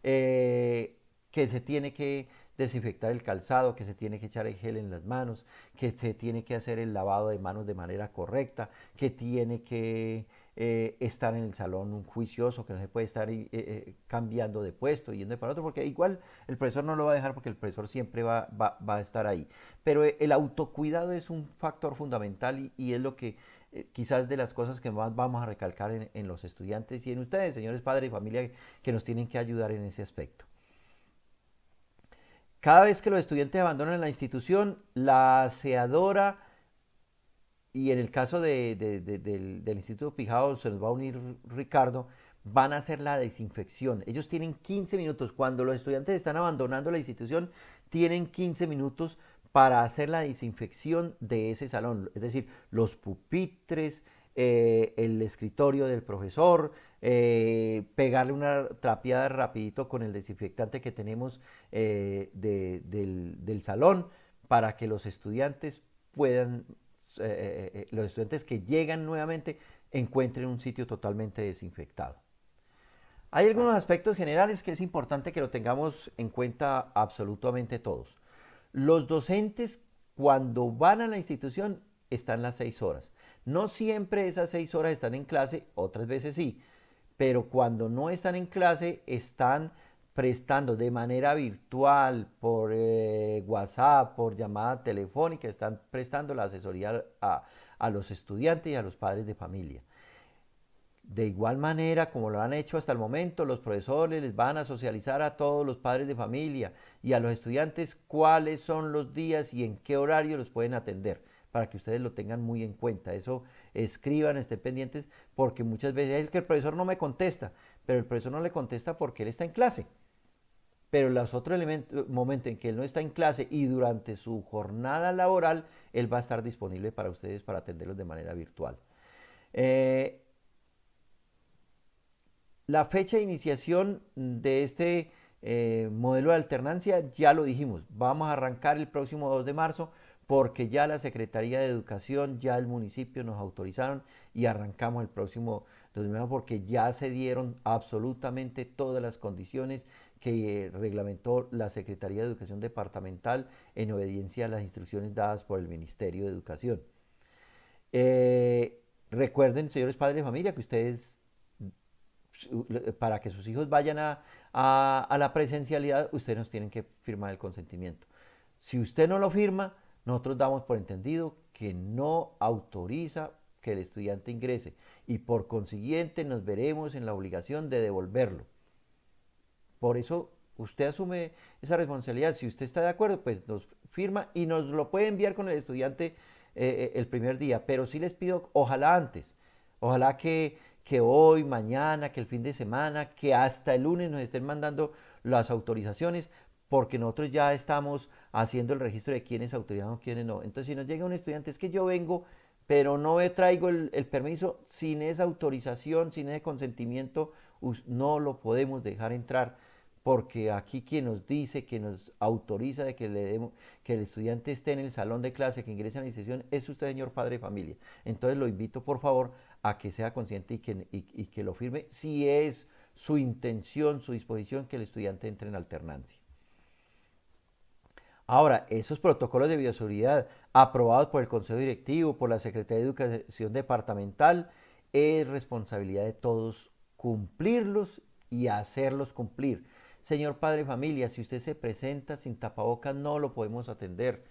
Que se tiene que desinfectar el calzado, que se tiene que echar el gel en las manos, que se tiene que hacer el lavado de manos de manera correcta, que tiene que estar en el salón juicioso, que no se puede estar cambiando de puesto, yendo de para otro, porque igual el profesor no lo va a dejar porque el profesor siempre va a estar ahí. Pero el autocuidado es un factor fundamental y es lo que quizás de las cosas que más vamos a recalcar en los estudiantes y en ustedes, señores padres y familia, que nos tienen que ayudar en ese aspecto. Cada vez que los estudiantes abandonan la institución, la aseadora, y en el caso del Instituto Pijao se nos va a unir Ricardo, van a hacer la desinfección. Ellos tienen 15 minutos. Cuando los estudiantes están abandonando la institución, tienen 15 minutos para hacer la desinfección de ese salón. Es decir, los pupitres, el escritorio del profesor, pegarle una trapeada rapidito con el desinfectante que tenemos del salón para que los estudiantes puedan, los estudiantes que llegan nuevamente encuentren un sitio totalmente desinfectado. Hay algunos aspectos generales que es importante que lo tengamos en cuenta absolutamente todos. Los docentes cuando van a la institución están las 6 horas. No siempre esas 6 horas están en clase, otras veces sí, pero cuando no están en clase están prestando de manera virtual, por WhatsApp, por llamada telefónica, están prestando la asesoría a los estudiantes y a los padres de familia. De igual manera, como lo han hecho hasta el momento, los profesores les van a socializar a todos los padres de familia y a los estudiantes cuáles son los días y en qué horario los pueden atender, para que ustedes lo tengan muy en cuenta. Eso escriban, estén pendientes, porque muchas veces es que el profesor no me contesta, pero el profesor no le contesta porque él está en clase. Pero los otros momentos en que él no está en clase y durante su jornada laboral, él va a estar disponible para ustedes para atenderlos de manera virtual. Eh, La fecha de iniciación de este modelo de alternancia ya lo dijimos, vamos a arrancar el próximo 2 de marzo porque ya la Secretaría de Educación, ya el municipio nos autorizaron y arrancamos el próximo 2 de marzo porque ya se dieron absolutamente todas las condiciones que reglamentó la Secretaría de Educación Departamental en obediencia a las instrucciones dadas por el Ministerio de Educación. Recuerden, señores padres de familia, que ustedes para que sus hijos vayan a la presencialidad, ustedes nos tienen que firmar el consentimiento. Si usted no lo firma, nosotros damos por entendido que no autoriza que el estudiante ingrese y por consiguiente nos veremos en la obligación de devolverlo. Por eso usted asume esa responsabilidad. Si usted está de acuerdo, pues nos firma y nos lo puede enviar con el estudiante el primer día. Pero sí les pido, ojalá antes, ojalá que hoy, mañana, que el fin de semana, que hasta el lunes nos estén mandando las autorizaciones, porque nosotros ya estamos haciendo el registro de quiénes autorizaron, quiénes no. Entonces, si nos llega un estudiante, es que yo vengo, pero no traigo el permiso, sin esa autorización, sin ese consentimiento, no lo podemos dejar entrar, porque aquí quien nos dice, que nos autoriza de que le demos, que el estudiante esté en el salón de clase, que ingrese a la institución, es usted, señor padre de familia. Entonces lo invito, por favor, a que sea consciente y que lo firme si es su intención, su disposición que el estudiante entre en alternancia. Ahora, esos protocolos de bioseguridad aprobados por el Consejo Directivo, por la Secretaría de Educación Departamental, es responsabilidad de todos cumplirlos y hacerlos cumplir. Señor padre de familia, si usted se presenta sin tapabocas, no lo podemos atender.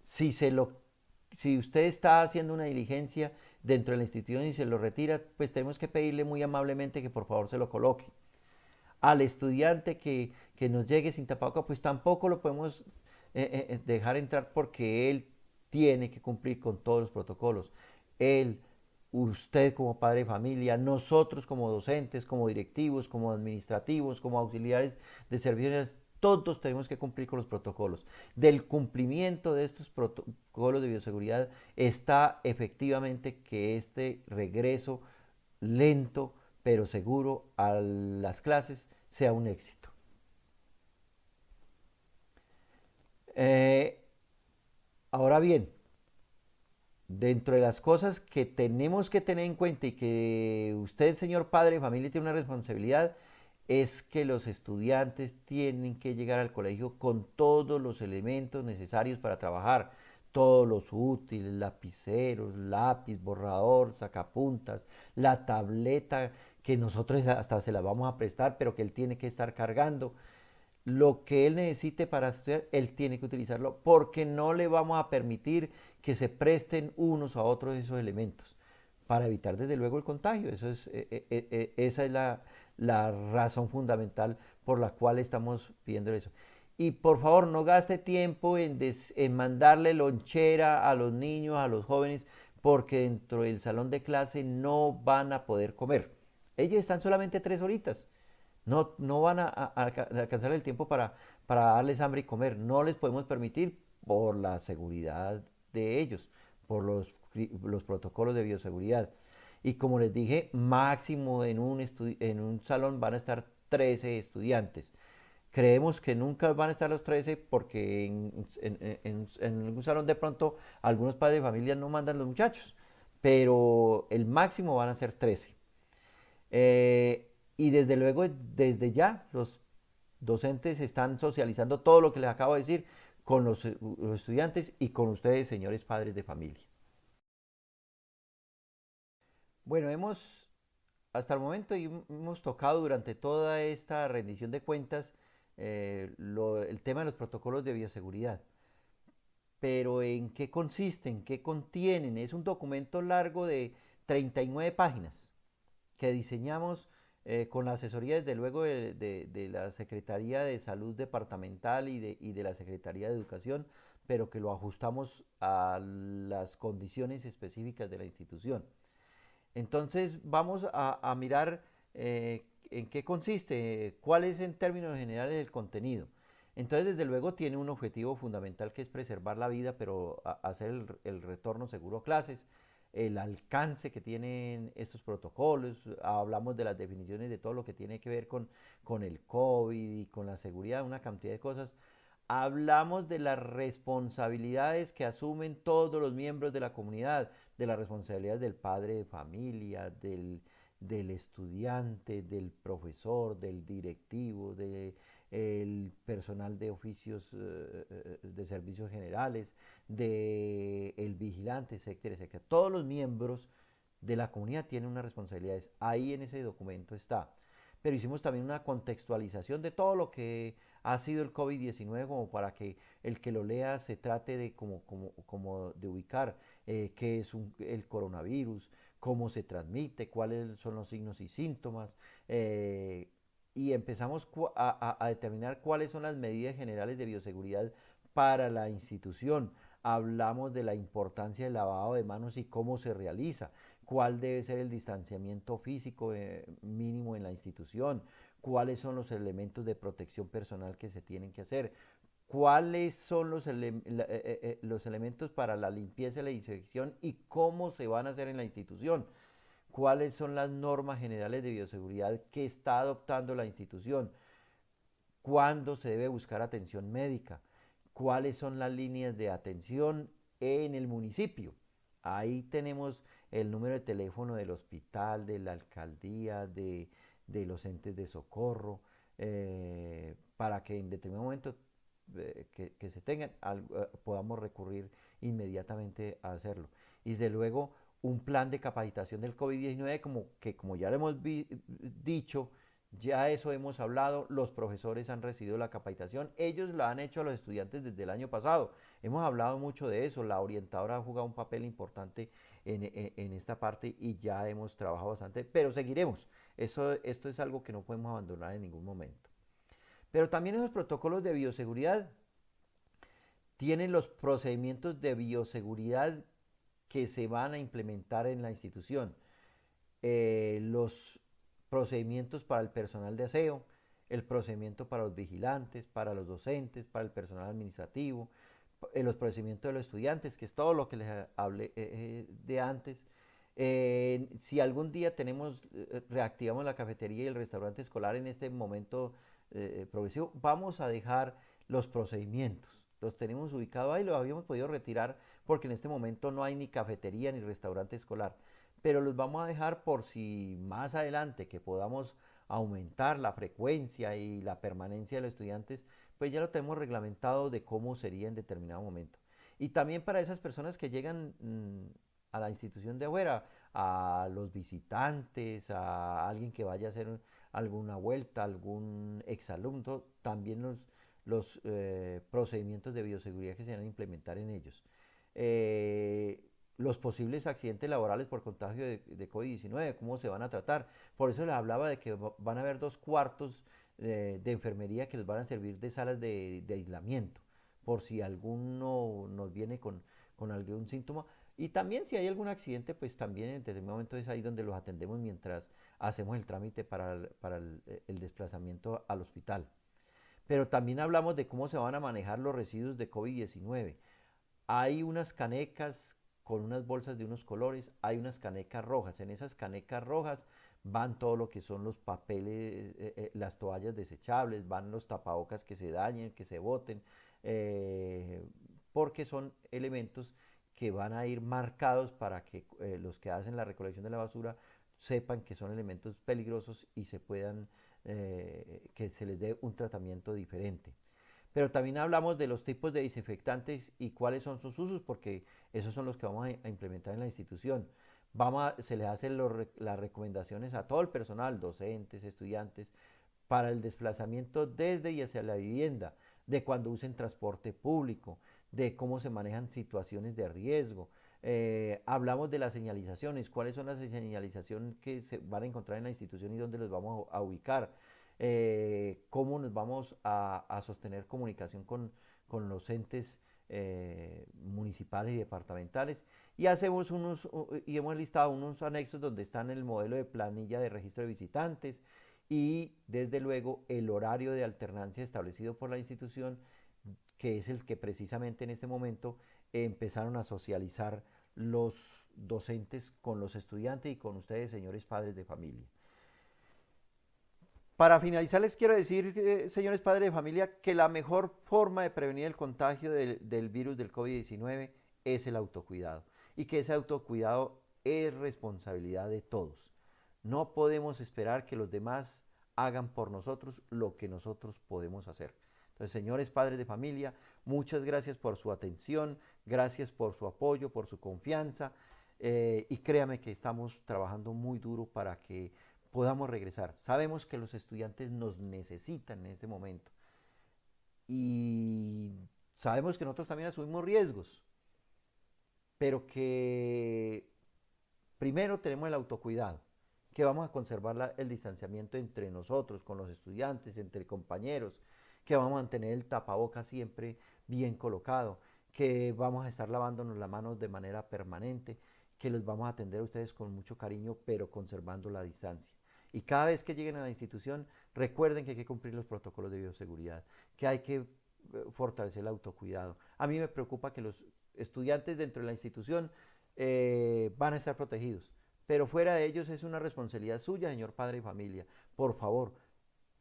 Si, si usted está haciendo una diligencia dentro de la institución y se lo retira, pues tenemos que pedirle muy amablemente que por favor se lo coloque. Al estudiante que nos llegue sin tapabocas, pues tampoco lo podemos dejar entrar porque él tiene que cumplir con todos los protocolos. Él, usted como padre de familia, nosotros como docentes, como directivos, como administrativos, como auxiliares de servicios, todos tenemos que cumplir con los protocolos. Del cumplimiento de estos protocolos de bioseguridad está efectivamente que este regreso lento pero seguro a las clases sea un éxito. Eh, Ahora bien, dentro de las cosas que tenemos que tener en cuenta y que usted, señor padre de familia, tiene una responsabilidad, es que los estudiantes tienen que llegar al colegio con todos los elementos necesarios para trabajar, todos los útiles, lapiceros, lápiz, borrador, sacapuntas, la tableta que nosotros hasta se la vamos a prestar, pero que él tiene que estar cargando. Lo que él necesite para estudiar, él tiene que utilizarlo porque no le vamos a permitir que se presten unos a otros esos elementos para evitar desde luego el contagio. Esa es la razón fundamental por la cual estamos pidiendo eso. Y por favor, no gaste tiempo en mandarle lonchera a los niños, a los jóvenes, porque dentro del salón de clase no van a poder comer. Ellos están solamente 3 horitas. No van a alcanzar el tiempo para darles hambre y comer. No les podemos permitir por la seguridad de ellos, por los protocolos de bioseguridad. Y como les dije, máximo en un salón van a estar 13 estudiantes. Creemos que nunca van a estar los 13 porque en un salón de pronto algunos padres de familia no mandan los muchachos, pero el máximo van a ser 13. Y desde luego, desde ya, los docentes están socializando todo lo que les acabo de decir con los estudiantes y con ustedes, señores padres de familia. Bueno, hasta el momento hemos tocado durante toda esta rendición de cuentas el tema de los protocolos de bioseguridad. Pero ¿en qué consisten? ¿Qué contienen? Es un documento largo de 39 páginas que diseñamos con la asesoría desde luego de la Secretaría de Salud Departamental y de la Secretaría de Educación, pero que lo ajustamos a las condiciones específicas de la institución. Entonces vamos a mirar en qué consiste, cuál es en términos generales el contenido. Entonces, desde luego, tiene un objetivo fundamental que es preservar la vida, pero hacer el retorno seguro a clases, el alcance que tienen estos protocolos, hablamos de las definiciones de todo lo que tiene que ver con el COVID y con la seguridad, una cantidad de cosas. Hablamos de las responsabilidades que asumen todos los miembros de la comunidad, de las responsabilidades del padre de familia, del estudiante, del profesor, del directivo, del personal de oficios de servicios generales, del vigilante, etcétera, etcétera. Todos los miembros de la comunidad tienen unas responsabilidades. Ahí en ese documento está. Pero hicimos también una contextualización de todo lo que ha sido el COVID-19 como para que el que lo lea se trate de como de ubicar qué es el coronavirus, cómo se transmite, cuáles son los signos y síntomas. Y empezamos a determinar cuáles son las medidas generales de bioseguridad para la institución. Hablamos de la importancia del lavado de manos y cómo se realiza, cuál debe ser el distanciamiento físico mínimo en la institución, cuáles son los elementos de protección personal que se tienen que hacer, cuáles son los elementos para la limpieza y la desinfección y cómo se van a hacer en la institución, cuáles son las normas generales de bioseguridad que está adoptando la institución, cuándo se debe buscar atención médica, cuáles son las líneas de atención en el municipio. Ahí tenemos el número de teléfono del hospital, de la alcaldía, de los entes de socorro, para que en determinado momento que se tengan, podamos recurrir inmediatamente a hacerlo. Y desde luego un plan de capacitación del COVID-19, como ya lo hemos dicho, ya eso hemos hablado, los profesores han recibido la capacitación, ellos la han hecho a los estudiantes desde el año pasado. Hemos hablado mucho de eso, la orientadora ha jugado un papel importante en esta parte y ya hemos trabajado bastante, pero seguiremos. Esto es algo que no podemos abandonar en ningún momento. Pero también esos protocolos de bioseguridad tienen los procedimientos de bioseguridad que se van a implementar en la institución. Los procedimientos para el personal de aseo, el procedimiento para los vigilantes, para los docentes, para el personal administrativo, los procedimientos de los estudiantes, que es todo lo que les hablé de antes. Si algún día reactivamos la cafetería y el restaurante escolar en este momento progresivo, vamos a dejar los procedimientos. Los tenemos ubicados ahí, los habíamos podido retirar porque en este momento no hay ni cafetería ni restaurante escolar. Pero los vamos a dejar por si más adelante que podamos aumentar la frecuencia y la permanencia de los estudiantes, pues ya lo tenemos reglamentado de cómo sería en determinado momento. Y también para esas personas que llegan a la institución de afuera, a los visitantes, a alguien que vaya a hacer alguna vuelta, algún exalumno, también los procedimientos de bioseguridad que se van a implementar en ellos. Los posibles accidentes laborales por contagio de COVID-19, cómo se van a tratar. Por eso les hablaba de que van a haber 2 cuartos de enfermería que les van a servir de salas de aislamiento, por si alguno nos viene con algún síntoma. Y también si hay algún accidente, pues también en determinado momento es ahí donde los atendemos mientras hacemos el trámite para el desplazamiento al hospital. Pero también hablamos de cómo se van a manejar los residuos de COVID-19. Hay unas canecas con unas bolsas de unos colores, hay unas canecas rojas. En esas canecas rojas van todo lo que son los papeles, las toallas desechables, van los tapabocas que se dañen, que se boten, porque son elementos que van a ir marcados para que los que hacen la recolección de la basura sepan que son elementos peligrosos y se puedan, que se les dé un tratamiento diferente. Pero también hablamos de los tipos de desinfectantes y cuáles son sus usos, porque esos son los que vamos a implementar en la institución. Se les hacen las recomendaciones a todo el personal, docentes, estudiantes, para el desplazamiento desde y hacia la vivienda, de cuando usen transporte público, de cómo se manejan situaciones de riesgo. Hablamos de las señalizaciones, cuáles son las señalizaciones que se van a encontrar en la institución y dónde los vamos a ubicar. Cómo nos vamos a sostener comunicación con los entes municipales y departamentales, y hacemos y hemos listado unos anexos donde están el modelo de planilla de registro de visitantes y desde luego el horario de alternancia establecido por la institución, que es el que precisamente en este momento empezaron a socializar los docentes con los estudiantes y con ustedes, señores padres de familia. Para finalizar, les quiero decir, señores padres de familia, que la mejor forma de prevenir el contagio del virus del COVID-19 es el autocuidado, y que ese autocuidado es responsabilidad de todos. No podemos esperar que los demás hagan por nosotros lo que nosotros podemos hacer. Entonces, señores padres de familia, muchas gracias por su atención, gracias por su apoyo, por su confianza, y créame que estamos trabajando muy duro para que podamos regresar. Sabemos que los estudiantes nos necesitan en este momento y sabemos que nosotros también asumimos riesgos, pero que primero tenemos el autocuidado, que vamos a conservar el distanciamiento entre nosotros, con los estudiantes, entre compañeros, que vamos a mantener el tapaboca siempre bien colocado, que vamos a estar lavándonos las manos de manera permanente, que los vamos a atender a ustedes con mucho cariño, pero conservando la distancia. Y cada vez que lleguen a la institución, recuerden que hay que cumplir los protocolos de bioseguridad, que hay que fortalecer el autocuidado. A mí me preocupa que los estudiantes dentro de la institución van a estar protegidos, pero fuera de ellos es una responsabilidad suya, señor padre de familia. Por favor,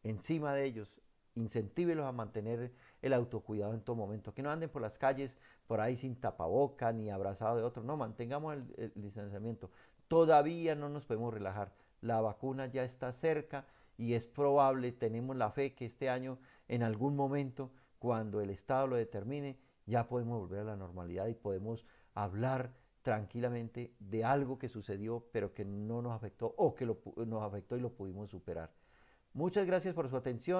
encima de ellos, incentívelos a mantener el autocuidado en todo momento, que no anden por las calles por ahí sin tapaboca ni abrazado de otro, no, mantengamos el distanciamiento. Todavía no nos podemos relajar, la vacuna ya está cerca y es probable, tenemos la fe que este año en algún momento, cuando el Estado lo determine, ya podemos volver a la normalidad y podemos hablar tranquilamente de algo que sucedió pero que no nos afectó o que nos afectó y lo pudimos superar. Muchas gracias por su atención.